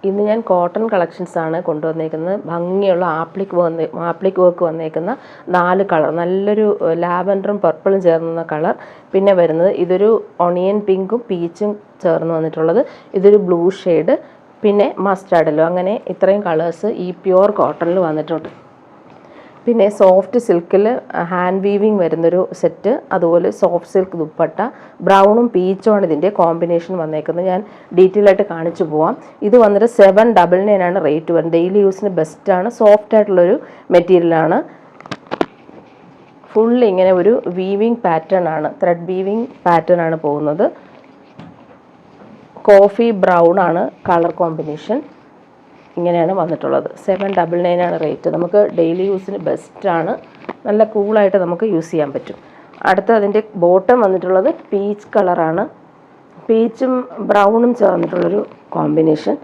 ഇന്ന് ഞാൻ കോട്ടൺ കളക്ഷൻസാണ് കൊണ്ടുവന്നേക്കുന്നത്. ഭംഗിയുള്ള ആപ്ലിക് വർക്ക് വന്നേക്കുന്ന 4 കളർ, നല്ലൊരു ലാവൻഡറും പർപ്പിളും ചേർന്ന കളർ. പിന്നെ വരുന്നത് ഇതൊരു ഒണിയൻ പിങ്കും പീച്ചും ചേർന്ന് വന്നിട്ടുള്ളത്. ഇതൊരു ബ്ലൂ ഷെയ്ഡ്, പിന്നെ മസ്റ്റാർഡല്ലോ. അങ്ങനെ ഇത്രയും കളേഴ്സ് ഈ പ്യുവർ കോട്ടണിൽ വന്നിട്ടുണ്ട്. പിന്നെ സോഫ്റ്റ് സിൽക്കിൽ ഹാൻഡ് വീവിങ് വരുന്നൊരു സെറ്റ്, അതുപോലെ സോഫ്റ്റ് സിൽക്ക് ദുപ്പട്ട, ബ്രൗണും പീച്ചുമാണ് ഇതിൻ്റെ കോമ്പിനേഷൻ വന്നേക്കുന്നത്. ഞാൻ ഡീറ്റെയിൽ ആയിട്ട് കാണിച്ചു പോവാം. ഇത് വന്നിട്ട് 799 ആണ് റേറ്റ് വരുന്നത്. ഡെയിലി യൂസിന് ബെസ്റ്റാണ്. സോഫ്റ്റ് ആയിട്ടുള്ളൊരു മെറ്റീരിയലാണ്. ഫുൾ ഇങ്ങനെ ഒരു വീവിങ് പാറ്റേൺ ആണ്, ത്രെഡ് വീവിങ് പാറ്റേൺ ആണ് പോകുന്നത്. കോഫി ബ്രൗൺ ആണ് കളർ കോമ്പിനേഷൻ. ഇങ്ങനെയാണ് വന്നിട്ടുള്ളത്. 799 ആണ് റേറ്റ്. നമുക്ക് ഡെയിലി യൂസിന് ബെസ്റ്റാണ്. നല്ല കൂളായിട്ട് നമുക്ക് യൂസ് ചെയ്യാൻ പറ്റും. അടുത്ത അതിൻ്റെ ബോട്ടം വന്നിട്ടുള്ളത് പീച്ച് കളറാണ്. പീച്ചും ബ്രൗണും ചേർന്നിട്ടുള്ളൊരു കോമ്പിനേഷൻ.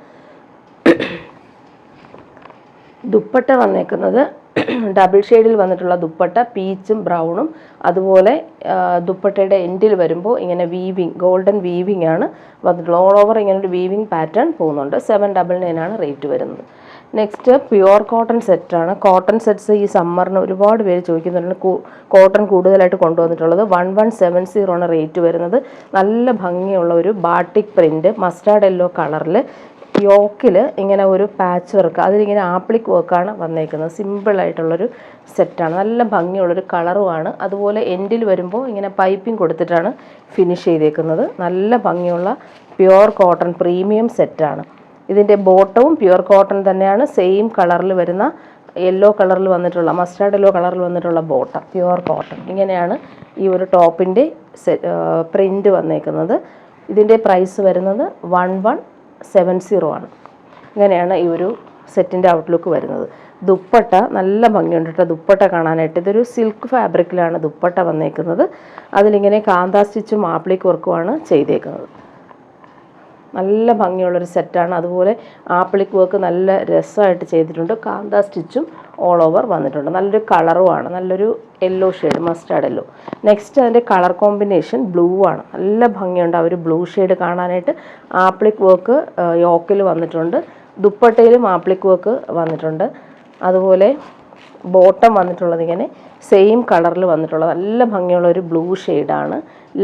ദുപ്പട്ട വന്നേക്കുന്നത് ഡബിൾ ഷെയ്ഡിൽ വന്നിട്ടുള്ള ദുപ്പട്ട, പീച്ചും ബ്രൗണും. അതുപോലെ ദുപ്പട്ടയുടെ എൻഡിൽ വരുമ്പോൾ ഇങ്ങനെ വീവിങ്, ഗോൾഡൻ വീവിങ് ആണ് വന്നിട്ടുള്ളത്. ഓൾ ഓവർ ഇങ്ങനെ ഒരു വീവിങ് പാറ്റേൺ പോകുന്നുണ്ട്. 799 ആണ് റേറ്റ് വരുന്നത്. നെക്സ്റ്റ് പ്യുവർ കോട്ടൺ സെറ്റാണ്. കോട്ടൺ സെറ്റ്സ് ഈ സമ്മറിന് ഒരുപാട് പേര് ചോദിക്കുന്നുണ്ട്. കോട്ടൺ കൂടുതലായിട്ട് കൊണ്ടുവന്നിട്ടുള്ളത് 1170 ആണ് റേറ്റ് വരുന്നത്. നല്ല ഭംഗിയുള്ള ഒരു ബാട്ടിക് പ്രിൻറ്റ്, മസ്റ്റാർഡ് യെല്ലോ കളറിൽ യോക്കിൽ ഇങ്ങനെ ഒരു പാച്ച് വർക്ക്, അതിലിങ്ങനെ ആപ്ലിക് വർക്കാണ് വന്നേക്കുന്നത്. സിമ്പിളായിട്ടുള്ളൊരു സെറ്റാണ്. നല്ല ഭംഗിയുള്ളൊരു കളറുമാണ്. അതുപോലെ എൻഡിൽ വരുമ്പോൾ ഇങ്ങനെ പൈപ്പിംഗ് കൊടുത്തിട്ടാണ് ഫിനിഷ് ചെയ്തേക്കുന്നത്. നല്ല ഭംഗിയുള്ള പ്യുവർ കോട്ടൺ പ്രീമിയം സെറ്റാണ്. ഇതിൻ്റെ ബോട്ടവും പ്യുവർ കോട്ടൺ തന്നെയാണ്. സെയിം കളറിൽ വരുന്ന യെല്ലോ കളറിൽ വന്നിട്ടുള്ള, മസ്റ്റാർഡ് യെല്ലോ കളറിൽ വന്നിട്ടുള്ള ബോട്ടം പ്യുവർ കോട്ടൺ. ഇങ്ങനെയാണ് ഈ ഒരു ടോപ്പിൻ്റെ പ്രിൻ്റ് വന്നേക്കുന്നത്. ഇതിൻ്റെ പ്രൈസ് വരുന്നത് 1170 ആണ്. ഇങ്ങനെയാണ് ഈ ഒരു സെറ്റിൻ്റെ ഔട്ട്ലുക്ക് വരുന്നത്. ദുപ്പട്ട നല്ല ഭംഗിയുണ്ട് കേട്ടോ ദുപ്പട്ട കാണാനായിട്ട്. ഇതൊരു സിൽക്ക് ഫാബ്രിക്കിലാണ് ദുപ്പട്ട വന്നേക്കുന്നത്. അതിലിങ്ങനെ കാന്താ സ്റ്റിച്ചും ആപ്ലിക് വർക്കുമാണ് ചെയ്തേക്കുന്നത്. നല്ല ഭംഗിയുള്ളൊരു സെറ്റാണ്. അതുപോലെ ആപ്ലിക് വർക്ക് നല്ല രസമായിട്ട് ചെയ്തിട്ടുണ്ട്. കാന്താ സ്റ്റിച്ചും ഓൾ ഓവർ വന്നിട്ടുണ്ട്. നല്ലൊരു കളറുമാണ്, നല്ലൊരു yellow shade, mustard yellow. Next അതിൻ്റെ കളർ കോമ്പിനേഷൻ ബ്ലൂ ആണ്. നല്ല ഭംഗിയുണ്ട് ആ ഒരു ബ്ലൂ ഷെയ്ഡ് കാണാനായിട്ട്. ആപ്ലിക് വർക്ക് യോക്കിൽ വന്നിട്ടുണ്ട്. ദുപ്പട്ടയിലും ആപ്ലിക് വർക്ക് വന്നിട്ടുണ്ട്. അതുപോലെ ബോട്ടം വന്നിട്ടുള്ളത് ഇങ്ങനെ സെയിം കളറിൽ വന്നിട്ടുള്ളത് നല്ല ഭംഗിയുള്ള ഒരു ബ്ലൂ ഷെയ്ഡാണ്.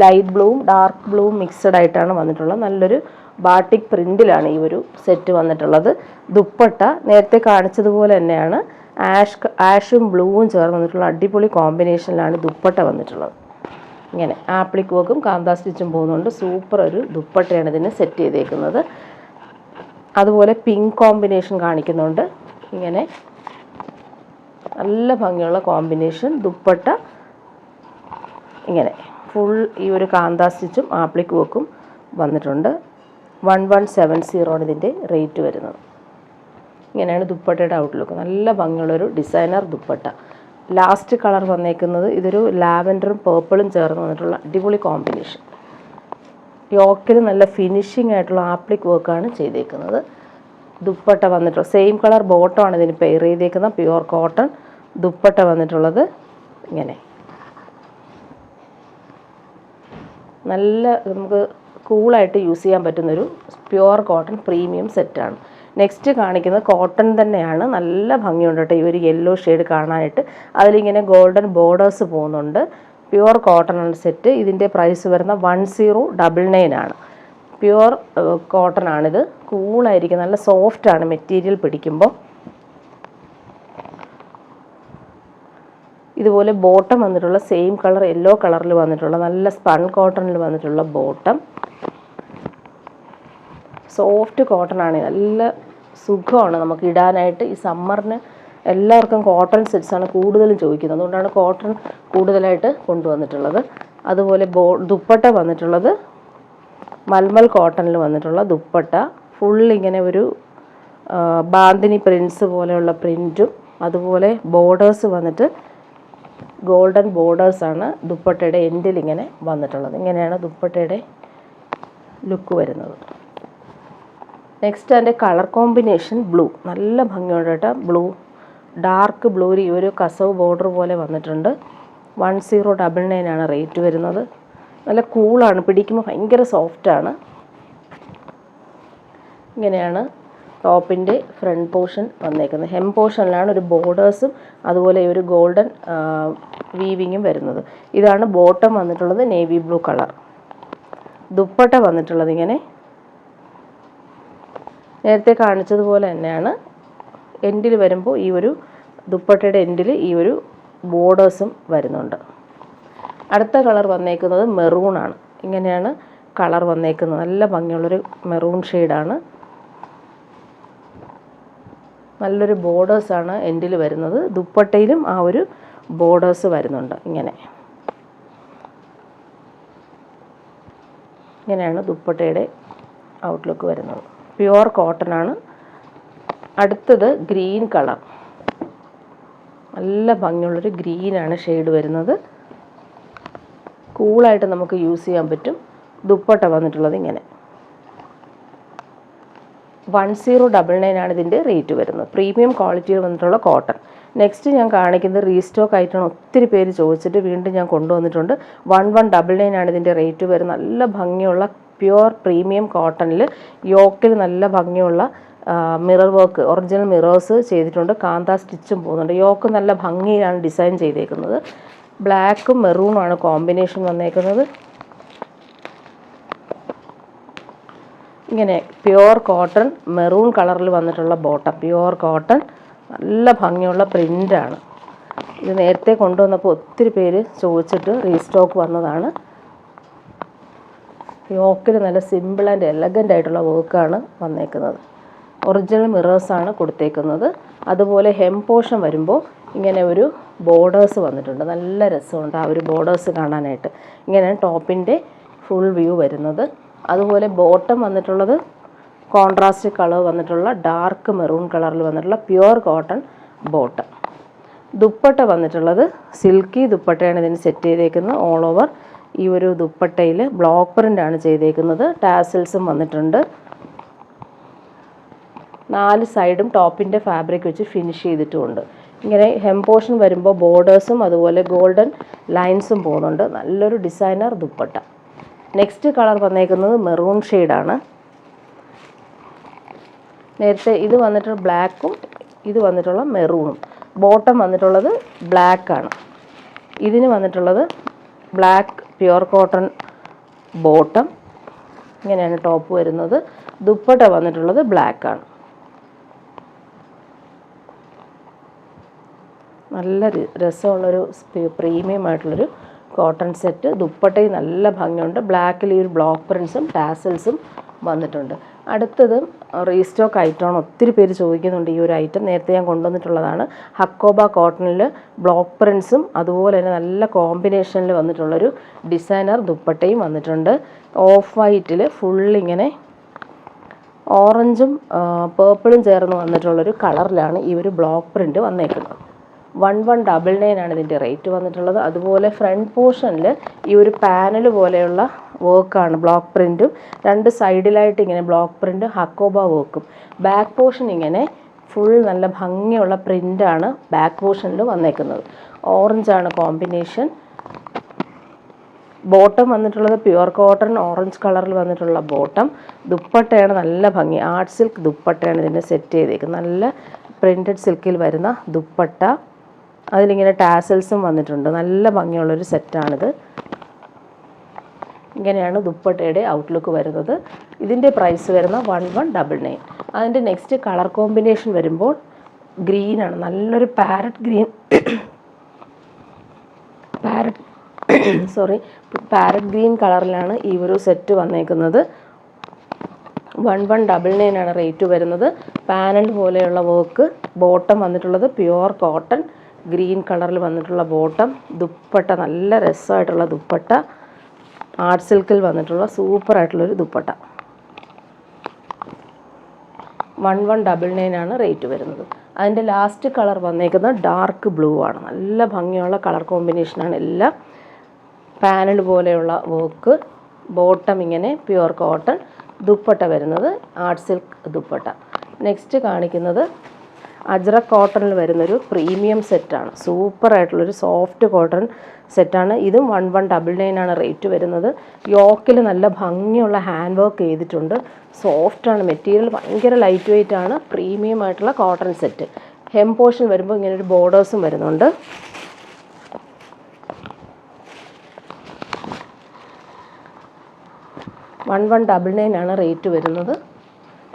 ലൈറ്റ് ബ്ലൂവും ഡാർക്ക് ബ്ലൂവും മിക്സഡ് ആയിട്ടാണ് വന്നിട്ടുള്ളത്. നല്ലൊരു ബാട്ടിക് പ്രിൻറ്റിലാണ് ഈ ഒരു സെറ്റ് വന്നിട്ടുള്ളത്. ദുപ്പട്ട നേരത്തെ കാണിച്ചതുപോലെ തന്നെയാണ്. ആഷും ബ്ലൂവും ചേർന്ന് വന്നിട്ടുള്ള അടിപൊളി കോമ്പിനേഷനിലാണ് ദുപ്പട്ട വന്നിട്ടുള്ളത്. ഇങ്ങനെ ആപ്ലിക് വർക്കും കാന്താ സ്റ്റിച്ചും പോകുന്നുണ്ട്. സൂപ്പർ ഒരു ദുപ്പട്ടയാണ് ഇതിന് സെറ്റ് ചെയ്തേക്കുന്നത്. അതുപോലെ പിങ്ക് കോമ്പിനേഷൻ കാണിക്കുന്നുണ്ട്. ഇങ്ങനെ നല്ല ഭംഗിയുള്ള കോമ്പിനേഷൻ ദുപ്പട്ട. ഇങ്ങനെ ഫുൾ ഈ ഒരു കാന്താ സ്റ്റിച്ചും ആപ്ലിക് വർക്കും വന്നിട്ടുണ്ട്. 1170 ആണ് ഇതിൻ്റെ റേറ്റ് വരുന്നത്. ഇങ്ങനെയാണ് ദുപ്പട്ടയുടെ ഔട്ട്ലുക്ക്. നല്ല ഭംഗിയുള്ളൊരു ഡിസൈനർ ദുപ്പട്ട. ലാസ്റ്റ് കളർ വന്നേക്കുന്നത് ഇതൊരു ലാവൻഡറും പേർപ്പിളും ചേർന്ന് വന്നിട്ടുള്ള അടിപൊളി കോമ്പിനേഷൻ. യോക്കിൽ നല്ല ഫിനിഷിംഗ് ആയിട്ടുള്ള ആപ്ലിക് വർക്കാണ് ചെയ്തേക്കുന്നത്. ദുപ്പട്ട വന്നിട്ടുള്ള സെയിം കളർ ബോട്ടമാണ് ഇതിന് പെയർ ചെയ്തേക്കുന്നത്. പ്യുവർ കോട്ടൺ ദുപ്പട്ട വന്നിട്ടുള്ളത് ഇങ്ങനെ. നല്ല നമുക്ക് കൂളായിട്ട് യൂസ് ചെയ്യാൻ പറ്റുന്നൊരു പ്യുവർ കോട്ടൺ പ്രീമിയം സെറ്റാണ്. നെക്സ്റ്റ് കാണിക്കുന്നത് കോട്ടൺ തന്നെയാണ്. നല്ല ഭംഗിയുണ്ട് കേട്ടോ ഈ ഒരു യെല്ലോ ഷെയ്ഡ് കാണാനായിട്ട്. അതിലിങ്ങനെ ഗോൾഡൻ ബോർഡേഴ്സ് പോകുന്നുണ്ട്. പ്യുവർ കോട്ടൺ ആണ് സെറ്റ്. ഇതിൻ്റെ പ്രൈസ് വരുന്ന 1099 ആണ്. പ്യുവർ കോട്ടൺ ആണിത്. കൂളായിരിക്കും, നല്ല സോഫ്റ്റാണ് മെറ്റീരിയൽ പിടിക്കുമ്പോൾ. ഇതുപോലെ ബോട്ടം വന്നിട്ടുള്ള സെയിം കളർ യെല്ലോ കളറിൽ വന്നിട്ടുള്ള നല്ല സ്പൺ കോട്ടണിൽ വന്നിട്ടുള്ള ബോട്ടം. സോഫ്റ്റ് കോട്ടൺ ആണ്. നല്ല സുഖമാണ് നമുക്ക് ഇടാനായിട്ട്. ഈ സമ്മറിന് എല്ലാവർക്കും കോട്ടൺ സെറ്റ്സാണ് കൂടുതലും ചോദിക്കുന്നത്. അതുകൊണ്ടാണ് കോട്ടൺ കൂടുതലായിട്ട് കൊണ്ടുവന്നിട്ടുള്ളത്. അതുപോലെ ദുപ്പട്ട വന്നിട്ടുള്ളത് മൽമൽ കോട്ടണിൽ വന്നിട്ടുള്ള ദുപ്പട്ട. ഫുൾ ഇങ്ങനെ ഒരു ബാന്തിനി പ്രിൻസ് പോലെയുള്ള പ്രിൻറ്റും അതുപോലെ ബോർഡേഴ്സ് വന്നിട്ട് ഗോൾഡൻ ബോർഡേഴ്സാണ് ദുപ്പട്ടയുടെ എൻഡിൽ ഇങ്ങനെ വന്നിട്ടുള്ളത്. ഇങ്ങനെയാണ് ദുപ്പട്ടയുടെ ലുക്ക് വരുന്നത്. നെക്സ്റ്റ് അതിൻ്റെ കളർ കോമ്പിനേഷൻ ബ്ലൂ. നല്ല ഭംഗിയുണ്ട് കേട്ടോ ബ്ലൂ. ഡാർക്ക് ബ്ലൂവിൽ ഈ ഒരു കസവ് ബോർഡർ പോലെ വന്നിട്ടുണ്ട്. 1099 ആണ് റേറ്റ് വരുന്നത്. നല്ല കൂളാണ്, പിടിക്കുമ്പോൾ ഭയങ്കര സോഫ്റ്റാണ്. ഇങ്ങനെയാണ് ടോപ്പിൻ്റെ ഫ്രണ്ട് പോർഷൻ വന്നേക്കുന്നത്. ഹെം പോർഷനിലാണ് ഒരു ബോർഡേഴ്സും അതുപോലെ ഒരു ഗോൾഡൻ വീവിങ്ങും വരുന്നത്. ഇതാണ് ബോട്ടം വന്നിട്ടുള്ളത്, നേവി ബ്ലൂ കളർ. ദുപ്പട്ട വന്നിട്ടുള്ളത് ഇങ്ങനെ നേരത്തെ കാണിച്ചതുപോലെ തന്നെയാണ്. എൻഡിൽ വരുമ്പോൾ ഈ ഒരു ദുപ്പട്ടയുടെ എൻഡിൽ ഈ ഒരു ബോർഡേഴ്സും വരുന്നുണ്ട്. അടുത്ത കളർ വന്നേക്കുന്നത് മെറൂണാണ്. ഇങ്ങനെയാണ് കളർ വന്നേക്കുന്നത്. നല്ല ഭംഗിയുള്ളൊരു മെറൂൺ ഷെയ്ഡാണ്. നല്ലൊരു ബോർഡേഴ്സാണ് എൻഡിൽ വരുന്നത്. ദുപ്പട്ടയിലും ആ ഒരു ബോർഡേഴ്സ് വരുന്നുണ്ട്. ഇങ്ങനെയാണ് ദുപ്പട്ടയുടെ ഔട്ട്ലുക്ക് വരുന്നത്. പ്യുവർ കോട്ടൺ ആണ്. അടുത്തത് ഗ്രീൻ കളർ. നല്ല ഭംഗിയുള്ളൊരു ഗ്രീനാണ് ഷെയ്ഡ് വരുന്നത്. കൂളായിട്ട് നമുക്ക് യൂസ് ചെയ്യാൻ പറ്റും. ദുപ്പട്ട വന്നിട്ടുള്ളത് ഇങ്ങനെ 1099 ആണ് ഇതിൻ്റെ റേറ്റ് വരുന്നത്. പ്രീമിയം ക്വാളിറ്റിയിൽ വന്നിട്ടുള്ള കോട്ടൺ. നെക്സ്റ്റ് ഞാൻ കാണിക്കുന്നത് റീസ്റ്റോക്ക് ആയിട്ടാണ്. ഒത്തിരി പേര് ചോദിച്ചിട്ട് വീണ്ടും ഞാൻ കൊണ്ടുവന്നിട്ടുണ്ട്. 1199 ആണ് ഇതിൻ്റെ റേറ്റ് വരുന്നത്. നല്ല ഭംഗിയുള്ള പ്യുവർ പ്രീമിയം കോട്ടണിൽ യോക്കിൽ നല്ല ഭംഗിയുള്ള മിറർ വർക്ക്, ഒറിജിനൽ മിറേഴ്സ് ചെയ്തിട്ടുണ്ട്. കാന്ത സ്റ്റിച്ചും പോകുന്നുണ്ട്. യോക്ക് നല്ല ഭംഗിയിലാണ് ഡിസൈൻ ചെയ്തേക്കുന്നത്. ബ്ലാക്കും മെറൂണുമാണ് കോമ്പിനേഷൻ വന്നേക്കുന്നത്. ഇങ്ങനെ പ്യുവർ കോട്ടൺ മെറൂൺ കളറിൽ വന്നിട്ടുള്ള ബോട്ടം. പ്യുവർ കോട്ടൺ നല്ല ഭംഗിയുള്ള പ്രിൻ്റാണ്. ഇത് നേരത്തെ കൊണ്ടുവന്നപ്പോൾ ഒത്തിരി പേര് ചോദിച്ചിട്ട് റീസ്റ്റോക്ക് വന്നതാണ്. യോക്കിൽ നല്ല സിമ്പിൾ ആൻഡ് എലഗൻ്റ് ആയിട്ടുള്ള വർക്കാണ് വന്നേക്കുന്നത്. ഒറിജിനൽ മിറേഴ്സാണ് കൊടുത്തേക്കുന്നത്. അതുപോലെ ഹെം പോർഷൻ വരുമ്പോൾ ഇങ്ങനെ ഒരു ബോർഡേഴ്സ് വന്നിട്ടുണ്ട്. നല്ല രസമുണ്ട് ആ ഒരു ബോർഡേഴ്സ് കാണാനായിട്ട്. ഇങ്ങനെയാണ് ടോപ്പിൻ്റെ ഫുൾ വ്യൂ വരുന്നത്. അതുപോലെ ബോട്ടം വന്നിട്ടുള്ളത് കോൺട്രാസ്റ്റ് കളർ വന്നിട്ടുള്ള ഡാർക്ക് മെറൂൺ കളറിൽ വന്നിട്ടുള്ള പ്യുവർ കോട്ടൺ ബോട്ടം. ദുപ്പട്ട വന്നിട്ടുള്ളത് സിൽക്കി ദുപ്പട്ടയാണ് ഇതിന് സെറ്റ് ചെയ്തേക്കുന്നത്. ഓൾ ഓവർ ഈ ഒരു ദുപ്പട്ടയിൽ ബ്ലോക്ക് പ്രിൻ്റാണ് ചെയ്തേക്കുന്നത്. ടാസൽസും വന്നിട്ടുണ്ട്. 4 സൈഡും ടോപ്പിൻ്റെ ഫാബ്രിക് വെച്ച് ഫിനിഷ് ചെയ്തിട്ടുമുണ്ട്. ഇങ്ങനെ ഹെം പോർഷൻ വരുമ്പോൾ ബോർഡേഴ്സും അതുപോലെ ഗോൾഡൻ ലൈൻസും പോകുന്നുണ്ട്. നല്ലൊരു ഡിസൈനർ ദുപ്പട്ട. നെക്സ്റ്റ് കളർ വന്നേക്കുന്നത് മെറൂൺ ഷെയ്ഡാണ്. നേരത്തെ ഇത് വന്നിട്ട് ബ്ലാക്കും ഇത് വന്നിട്ടുള്ള മെറൂണും. ബോട്ടം വന്നിട്ടുള്ളത് ബ്ലാക്കാണ്. ഇതിന് വന്നിട്ടുള്ളത് ബ്ലാക്ക് പ്യുവർ കോട്ടൺ ബോട്ടം. ഇങ്ങനെയാണ് ടോപ്പ് വരുന്നത്. ദുപ്പട്ട വന്നിട്ടുള്ളത് ബ്ലാക്കാണ്. നല്ല രസമുള്ളൊരു പ്രീമിയം ആയിട്ടുള്ളൊരു കോട്ടൺ സെറ്റ്. ദുപ്പട്ടയും നല്ല ഭംഗിയുണ്ട്. ബ്ലാക്കിൽ ഈ ഒരു ബ്ലോക്ക് പ്രിൻസും ടാസൽസും വന്നിട്ടുണ്ട്. അടുത്തത് റീസ്റ്റോക്ക് ഐറ്റമാണ്. ഒത്തിരി പേര് ചോദിക്കുന്നുണ്ട് ഈ ഒരു ഐറ്റം. നേരത്തെ ഞാൻ കൊണ്ടുവന്നിട്ടുള്ളതാണ്. ഹക്കോബ കോട്ടണിൽ ബ്ലോക്ക് പ്രിൻസും അതുപോലെ തന്നെ നല്ല കോമ്പിനേഷനിൽ വന്നിട്ടുള്ളൊരു ഡിസൈനർ ദുപ്പട്ടയും വന്നിട്ടുണ്ട്. ഓഫ് വൈറ്റിൽ ഫുള്ളിങ്ങനെ ഓറഞ്ചും പേർപ്പിളും ചേർന്ന് വന്നിട്ടുള്ളൊരു കളറിലാണ് ഈ ഒരു ബ്ലോക്ക് പ്രിൻ്റ് വന്നേക്കുന്നത്. 1199 ആണ് ഇതിൻ്റെ റേറ്റ് വന്നിട്ടുള്ളത്. അതുപോലെ ഫ്രണ്ട് പോർഷനിൽ ഈ ഒരു പാനൽ പോലെയുള്ള വർക്കാണ്. ബ്ലോക്ക് പ്രിൻറ്റും 2 സൈഡിലായിട്ട് ഇങ്ങനെ ബ്ലോക്ക് പ്രിൻറ്റ് ഹക്കോബ വർക്കും. ബാക്ക് പോർഷൻ ഇങ്ങനെ ഫുൾ നല്ല ഭംഗിയുള്ള പ്രിൻ്റാണ് ബാക്ക് പോർഷനിൽ വന്നേക്കുന്നത്. ഓറഞ്ചാണ് കോമ്പിനേഷൻ. ബോട്ടം വന്നിട്ടുള്ളത് പ്യുവർ കോട്ടൺ ഓറഞ്ച് കളറിൽ വന്നിട്ടുള്ള ബോട്ടം. ദുപ്പട്ടയാണ് നല്ല ഭംഗി. ആർട്ട് സിൽക്ക് ദുപ്പട്ടയാണ് ഇതിൻ്റെ സെറ്റ് ചെയ്തേക്കുന്നത്. നല്ല പ്രിൻറ്റഡ് സിൽക്കിൽ വരുന്ന ദുപ്പട്ട. അതിലിങ്ങനെ ടാസൽസും വന്നിട്ടുണ്ട്. നല്ല ഭംഗിയുള്ളൊരു സെറ്റാണിത്. ഇങ്ങനെയാണ് ദുപ്പട്ടയുടെ ഔട്ട്ലുക്ക് വരുന്നത്. ഇതിൻ്റെ പ്രൈസ് വരുന്ന 1199. അതിൻ്റെ നെക്സ്റ്റ് കളർ കോമ്പിനേഷൻ വരുമ്പോൾ ഗ്രീനാണ്. നല്ലൊരു പാരറ്റ് ഗ്രീൻ കളറിലാണ് ഈ ഒരു സെറ്റ് വന്നേക്കുന്നത്. 1199 ആണ് റേറ്റ് വരുന്നത്. പാനൽ പോലെയുള്ള വർക്ക്. ബോട്ടം വന്നിട്ടുള്ളത് പ്യുവർ കോട്ടൺ ഗ്രീൻ കളറിൽ വന്നിട്ടുള്ള ബോട്ടം. ദുപ്പട്ട നല്ല രസമായിട്ടുള്ള ദുപ്പട്ട. ആർട്ട് സിൽക്കിൽ വന്നിട്ടുള്ള സൂപ്പറായിട്ടുള്ളൊരു ദുപ്പട്ട. 1199 ആണ് റേറ്റ് വരുന്നത്. അതിൻ്റെ ലാസ്റ്റ് കളർ വന്നേക്കുന്നത് ഡാർക്ക് ബ്ലൂ ആണ്. നല്ല ഭംഗിയുള്ള കളർ കോമ്പിനേഷനാണ് എല്ലാം. പാനൽ പോലെയുള്ള വർക്ക്. ബോട്ടം ഇങ്ങനെ പ്യുവർ കോട്ടൺ. ദുപ്പട്ട വരുന്നത് ആർട്ട് സിൽക്ക് ദുപ്പട്ട. നെക്സ്റ്റ് കാണിക്കുന്നത് അജ്രക് കോട്ടണിൽ വരുന്നൊരു പ്രീമിയം സെറ്റാണ്. സൂപ്പറായിട്ടുള്ളൊരു സോഫ്റ്റ് കോട്ടൺ സെറ്റാണ്. ഇതും 1199 ആണ് റേറ്റ് വരുന്നത്. യോക്കിൽ നല്ല ഭംഗിയുള്ള ഹാൻഡ് വർക്ക് ചെയ്തിട്ടുണ്ട്. സോഫ്റ്റാണ് മെറ്റീരിയൽ, ഭയങ്കര ലൈറ്റ് വെയ്റ്റ് ആണ്. പ്രീമിയം ആയിട്ടുള്ള കോട്ടൺ സെറ്റ്. ഹെം പോർഷൻ വരുമ്പോൾ ഇങ്ങനൊരു ബോർഡേഴ്സും വരുന്നുണ്ട്. 1199 ആണ് റേറ്റ് വരുന്നത്.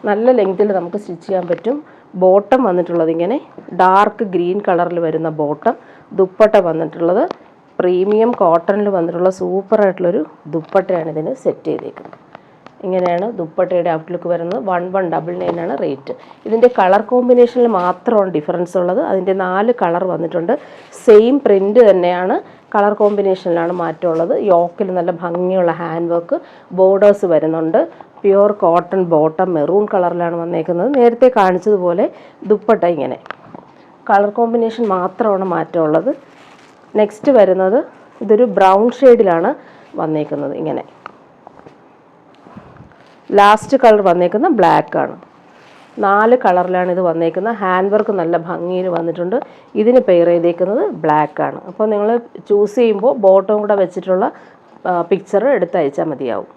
നല്ല ലെങ്ത്തിൽ നമുക്ക് സ്റ്റിച്ച് ചെയ്യാൻ പറ്റും. ബോട്ടം വന്നിട്ടുള്ളത് ഇങ്ങനെ ഡാർക്ക് ഗ്രീൻ കളറിൽ വരുന്ന ബോട്ടം. ദുപ്പട്ട വന്നിട്ടുള്ളത് പ്രീമിയം കോട്ടണിൽ വന്നിട്ടുള്ള സൂപ്പറായിട്ടുള്ളൊരു ദുപ്പട്ടയാണ് ഇതിന് സെറ്റ് ചെയ്തേക്കുന്നത്. ഇങ്ങനെയാണ് ദുപ്പട്ടയുടെ ഔട്ട്ലുക്ക് വരുന്നത്. 1199 ആണ് റേറ്റ്. ഇതിൻ്റെ കളർ കോമ്പിനേഷനിൽ മാത്രമാണ് ഡിഫറൻസ് ഉള്ളത്. അതിൻ്റെ 4 കളർ വന്നിട്ടുണ്ട്. സെയിം പ്രിൻ്റ് തന്നെയാണ്, കളർ കോമ്പിനേഷനിലാണ് മാറ്റമുള്ളത്. യോക്കിൽ നല്ല ഭംഗിയുള്ള ഹാൻഡ് വർക്ക്, ബോർഡേഴ്സ് വരുന്നുണ്ട്. പ്യുവർ കോട്ടൺ ബോട്ടം മെറൂൺ കളറിലാണ് വന്നേക്കുന്നത്. നേരത്തെ കാണിച്ചതുപോലെ ദുപ്പട്ട ഇങ്ങനെ, കളർ കോമ്പിനേഷൻ മാത്രമാണ് മാറ്റമുള്ളത്. നെക്സ്റ്റ് വരുന്നത് ഇതൊരു ബ്രൗൺ ഷെയ്ഡിലാണ് വന്നേക്കുന്നത്. ഇങ്ങനെ ലാസ്റ്റ് കളർ വന്നേക്കുന്ന ബ്ലാക്ക് ആണ്. 4 കളറിലാണ് ഇത് വന്നേക്കുന്നത്. ഹാൻഡ് വർക്ക് നല്ല ഭംഗിയിൽ വന്നിട്ടുണ്ട്. ഇതിന് പെയർ ചെയ്തേക്കുന്നത് ബ്ലാക്ക് ആണ്. അപ്പോൾ നിങ്ങൾ ചൂസ് ചെയ്യുമ്പോൾ ബോട്ടം കൂടെ വെച്ചിട്ടുള്ള പിക്ചർ എടുത്തയച്ചാൽ മതിയാവും.